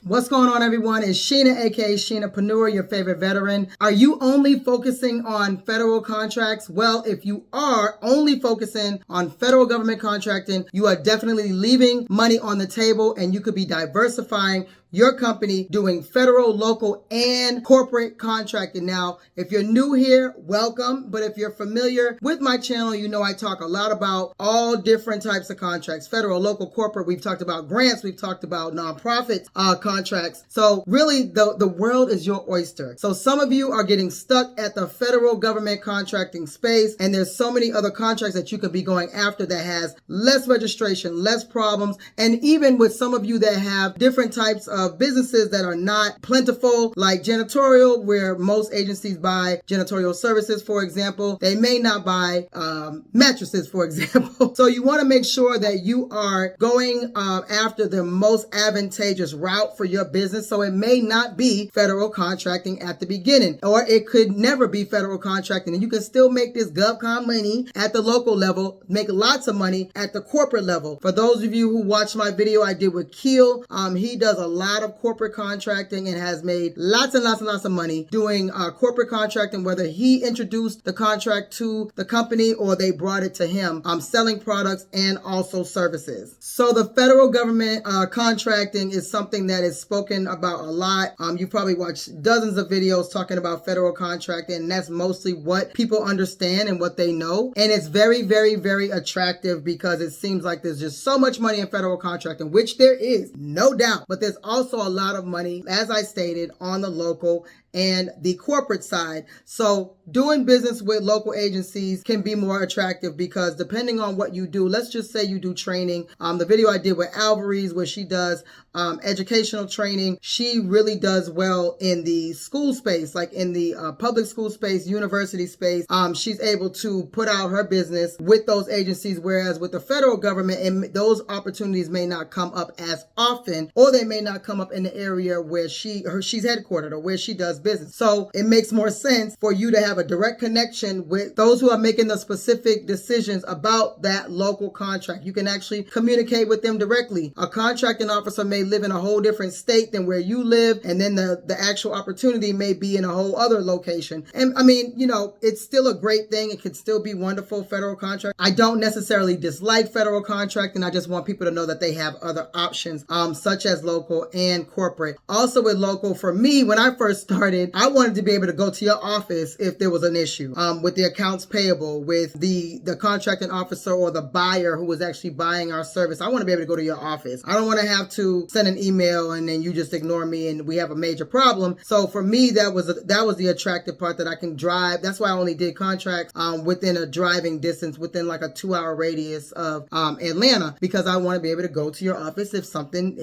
What's going on, everyone? It's Sheena, aka Sheenapreneur, your favorite veteran. Are you only focusing on federal contracts? Well, if you are only focusing on federal government contracting, you are definitely leaving money on the table, and you could be diversifying your company doing federal, local, and corporate contracting. Now, if you're new here, welcome. But if you're familiar with my channel, you know I talk a lot about all different types of contracts. Federal, local, corporate. We've talked about grants. We've talked about nonprofit contracts. So really, the world is your oyster. So some of you are getting stuck at the federal government contracting space, and there's so many other contracts that you could be going after that has less registration, less problems, and even with some of you that have different types of businesses that are not plentiful, like janitorial, where most agencies buy janitorial services, for example. They may not buy mattresses, for example. So you want to make sure that you are going after the most advantageous route for your business. So it may not be federal contracting at the beginning, or it could never be federal contracting. And you can still make this GovCon money at the local level, make lots of money at the corporate level. For those of you who watched my video I did with Keel, he does a lot of corporate contracting and has made lots and lots of money doing corporate contracting, whether he introduced the contract to the company or they brought it to him, selling products and also services. So the federal government contracting is something that is spoken about a lot. You probably watched dozens of videos talking about federal contracting, and that's mostly what people understand and what they know. And it's very, very, very attractive because it seems like there's just so much money in federal contracting, which there is, no doubt. But there's also a lot of money, as I stated, on the local and the corporate side. So doing business with local agencies can be more attractive because depending on what you do, let's just say you do training. The video I did with Alvarez, where she does educational training, she really does well in the school space, like in the public school space, university space. She's able to put out her business with those agencies, whereas with the federal government, and those opportunities may not come up as often, or they may not come up in the area where she's headquartered or where she does business. So it makes more sense for you to have a direct connection with those who are making the specific decisions about that local contract. You can actually communicate with them directly. A contracting officer may live in a whole different state than where you live, and then the actual opportunity may be in a whole other location. And I mean, you know, it's still a great thing. It could still be wonderful, federal contract. I don't necessarily dislike federal contracting. I just want people to know that they have other options, such as local and corporate. Also with local, for me, when I first started, I wanted to be able to go to your office if there was an issue with the accounts payable, with the contracting officer or the buyer who was actually buying our service. I want to be able to go to your office. I don't want to have to send an email and then you just ignore me and we have a major problem. So for me, that was the attractive part, that I can drive. That's why I only did contracts within a driving distance, within like a 2-hour radius of Atlanta, because I want to be able to go to your office if something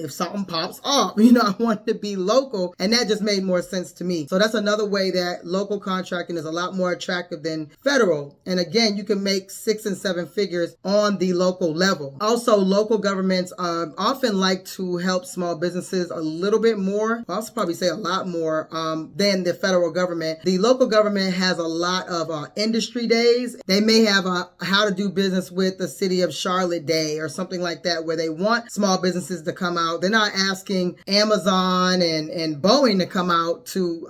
pops off. You know, I want to be local, and that just made more sense to me. So that's another way that local contracting is a lot more attractive than federal. And again, you can make 6 and 7 figures on the local level. Also, local governments often like to help small businesses a little bit more. I'll probably say a lot more than the federal government. The local government has a lot of industry days. They may have a how to do business with the city of Charlotte day or something like that, where they want small businesses to come out. They're not asking Amazon and Boeing to come out to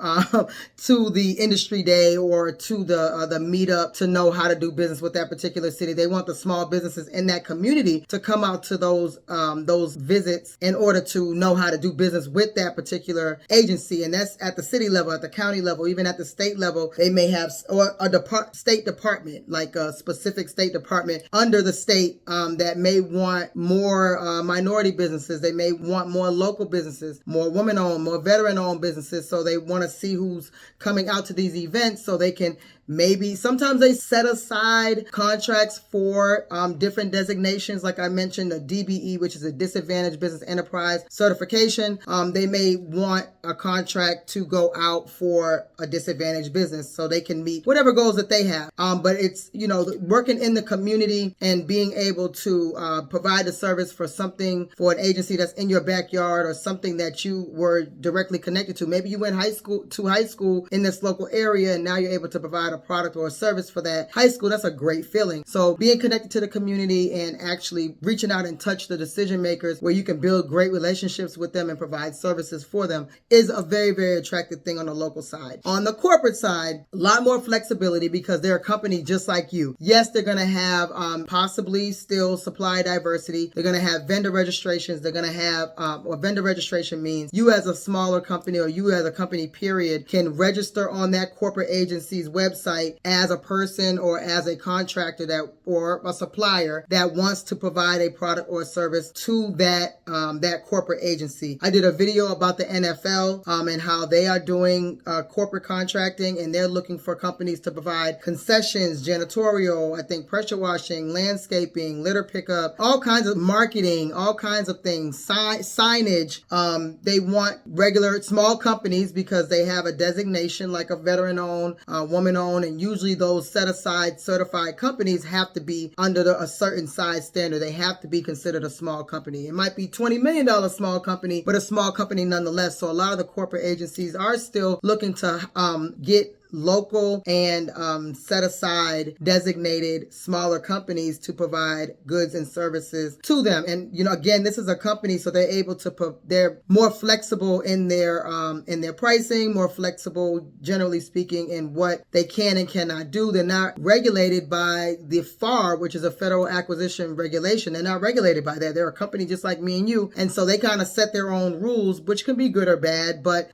the industry day or to the meetup to know how to do business with that particular city. They want the small businesses in that community to come out to those visits in order to know how to do business with that particular agency. And that's at the city level, at the county level, even at the state level. They may have a state department, like a specific state department under the state that may want more minority businesses. They may want more local businesses, more women-owned, more veteran-owned businesses. So they want to see who's coming out to these events so they can maybe, sometimes they set aside contracts for different designations. Like I mentioned, the DBE, which is a Disadvantaged Business Enterprise certification. They may want a contract to go out for a disadvantaged business so they can meet whatever goals that they have. But it's, you know, working in the community and being able to provide a service for something, for an agency that's in your backyard or something that you were directly connected to. Maybe you went to high school in this local area, and now you're able to provide a product or a service for that high school, that's a great feeling. So being connected to the community and actually reaching out and touch the decision makers where you can build great relationships with them and provide services for them is a very, very attractive thing on the local side. On the corporate side, a lot more flexibility because they're a company just like you. Yes, they're going to have possibly still supply diversity. They're going to have vendor registrations. They're going to have, or vendor registration means you as a smaller company or you as a company period can register on that corporate agency's website as a person or as a contractor that or a supplier that wants to provide a product or service to that that corporate agency. I did a video about the NFL and how they are doing corporate contracting, and they're looking for companies to provide concessions, janitorial, I think pressure washing, landscaping, litter pickup, all kinds of marketing, all kinds of things, signage. They want regular small companies because they have a designation like a veteran-owned, woman-owned, and usually those set-aside certified companies have to be under a certain size standard. They have to be considered a small company. It might be $20 million small company, but a small company nonetheless. So a lot of the corporate agencies are still looking to get local and set aside designated smaller companies to provide goods and services to them. And again, this is a company, so they're able to they're more flexible in their pricing, more flexible generally speaking in what they can and cannot do. They're not regulated by the FAR, which is a Federal Acquisition Regulation. They're not regulated by that. They're a company just like me and you, and so they kind of set their own rules, which can be good or bad, but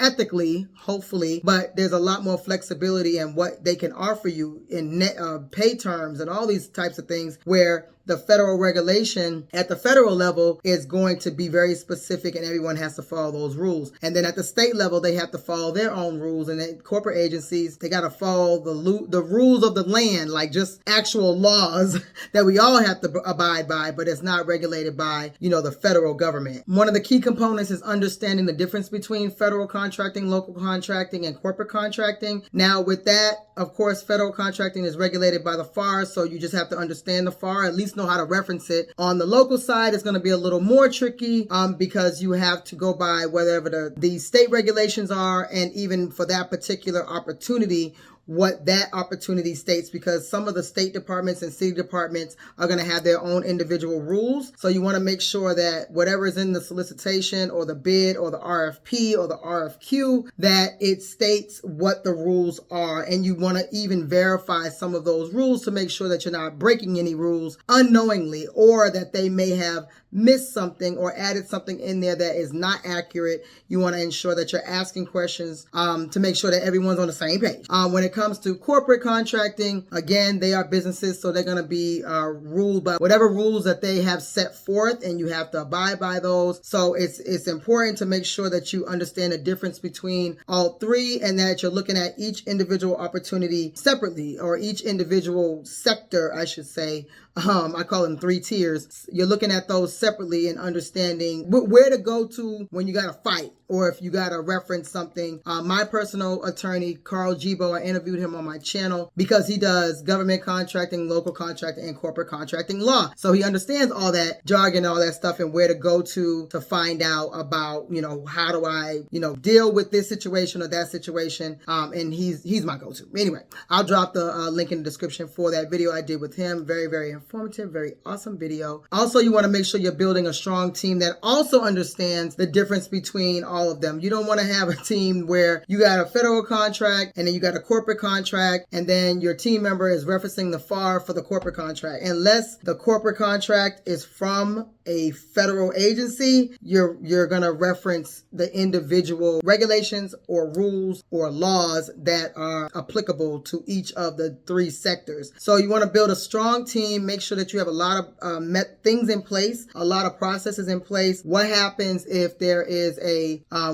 ethically, hopefully. But there's a lot more flexibility in what they can offer you in net pay terms and all these types of things, where the federal regulation at the federal level is going to be very specific and everyone has to follow those rules. And then at the state level, they have to follow their own rules. And then corporate agencies, they got to follow the rules of the land, like just actual laws that we all have to abide by, but it's not regulated by, the federal government. One of the key components is understanding the difference between federal contracting, local contracting, and corporate contracting. Now with that, of course, federal contracting is regulated by the FAR, so you just have to understand the FAR, at least know how to reference it. On the local side, it's going to be a little more tricky because you have to go by whatever the state regulations are, and even for that particular opportunity, what that opportunity states, because some of the state departments and city departments are going to have their own individual rules. So you want to make sure that whatever is in the solicitation or the bid or the RFP or the RFQ, that it states what the rules are. And you want to even verify some of those rules to make sure that you're not breaking any rules unknowingly, or that they may have missed something or added something in there that is not accurate. You want to ensure that you're asking questions to make sure that everyone's on the same page. When it comes to corporate contracting, again, they are businesses, so they're going to be ruled by whatever rules that they have set forth, and you have to abide by those. So it's important to make sure that you understand the difference between all three, and that you're looking at each individual opportunity separately, or each individual sector, I should say. I call them 3 tiers. You're looking at those separately and understanding where to go to when you got to fight, or if you got to reference something. My personal attorney, Carl Gebo, I interviewed him on my channel because he does government contracting, local contracting, and corporate contracting law. So he understands all that jargon, all that stuff, and where to go to find out about, how do I, deal with this situation or that situation. And he's my go-to. Anyway, I'll drop the link in the description for that video I did with him. Very, very informative, very awesome video. Also, you want to make sure you're building a strong team that also understands the difference between all of them. You don't want to have a team where you got a federal contract and then you got a corporate contract, and then your team member is referencing the FAR for the corporate contract. Unless the corporate contract is from a federal agency, you're going to reference the individual regulations or rules or laws that are applicable to each of the 3 sectors. So you want to build a strong team. Make sure that you have a lot of things in place, a lot of processes in place. What happens if there is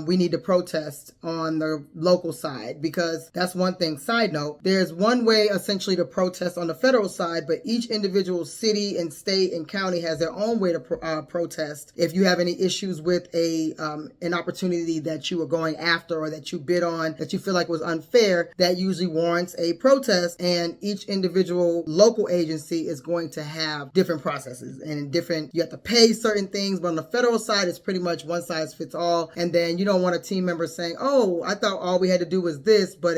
we need to protest on the local side? Because that's one thing. Side note, there's one way essentially to protest on the federal side, but each individual city and state and county has their own way to protest. If you have any issues with an opportunity that you were going after or that you bid on that you feel like was unfair, that usually warrants a protest, and each individual local agency is going to have different processes and you have to pay certain things, but on the federal side, it's pretty much one size fits all. And then you don't want a team member saying, oh, I thought all we had to do was this, but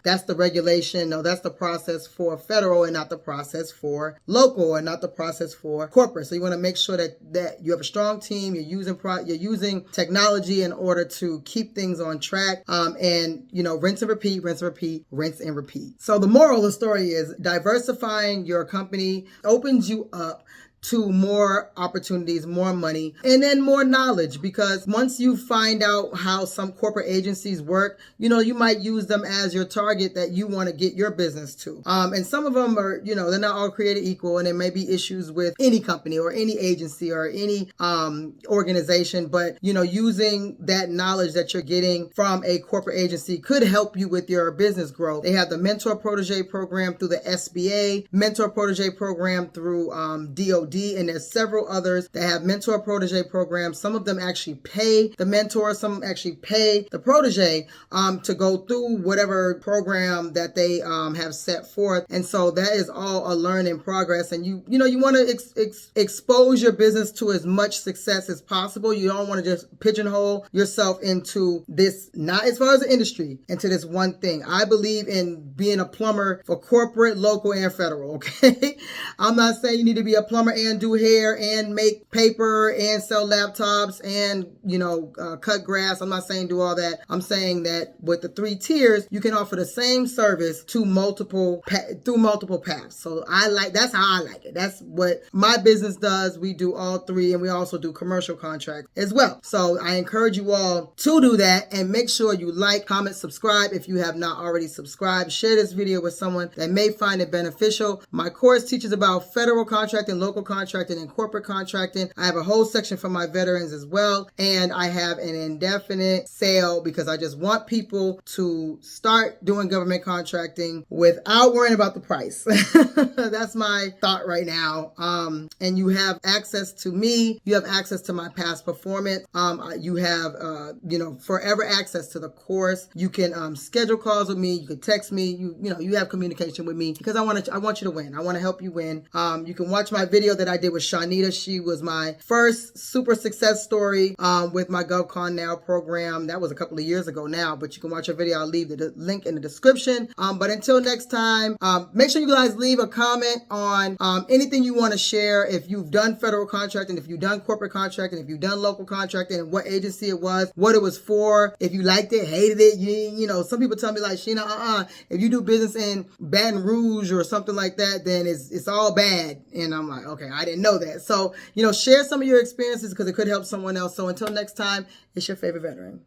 that's the regulation. No, that's the process for federal and not the process for local and not the process for corporate. So you want to make sure that you have a strong team, you're using technology in order to keep things on track, and rinse and repeat, rinse and repeat, rinse and repeat. So the moral of the story is diversifying your company opens you up to more opportunities, more money, and then more knowledge, because once you find out how some corporate agencies work, you might use them as your target that you want to get your business to. And some of them are, they're not all created equal, and there may be issues with any company or any agency or any organization, but using that knowledge that you're getting from a corporate agency could help you with your business growth. They have the Mentor Protege program through the SBA, Mentor Protege program through DOD, and there's several others that have mentor protege programs. Some of them actually pay the mentor, some actually pay the protege to go through whatever program that they have set forth. And so that is all a learn in progress. And you want to expose your business to as much success as possible. You don't want to just pigeonhole yourself into this, not as far as the industry, into this one thing. I believe in being a plumber for corporate, local, and federal, okay? I'm not saying you need to be a plumber and do hair and make paper and sell laptops and, cut grass. I'm not saying do all that. I'm saying that with the 3 tiers, you can offer the same service to multiple paths. So that's how I like it. That's what my business does. We do all 3, and we also do commercial contracts as well. So I encourage you all to do that, and make sure you like, comment, subscribe if you have not already subscribed. Share this video with someone that may find it beneficial. My course teaches about federal contracting, local contracting, and corporate contracting. I have a whole section for my veterans as well, and I have an indefinite sale because I just want people to start doing government contracting without worrying about the price. That's my thought right now. And you have access to me. You have access to my past performance. You have, forever access to the course. You can schedule calls with me. You can text me. You have communication with me because I want you to win. I want to help you win. You can watch my video that I did with Shaunita. She was my first super success story with my GovConNOW program. That was a couple of years ago now, but you can watch her video. I'll leave the link in the description. But until next time, make sure you guys leave a comment on anything you want to share. If you've done federal contracting, if you've done corporate contracting, if you've done local contracting, and what agency it was, what it was for, if you liked it, hated it. Some people tell me like, Sheena, if you do business in Baton Rouge or something like that, then it's all bad. And I'm like, okay, I didn't know that. So, share some of your experiences because it could help someone else. So until next time, it's your favorite veteran.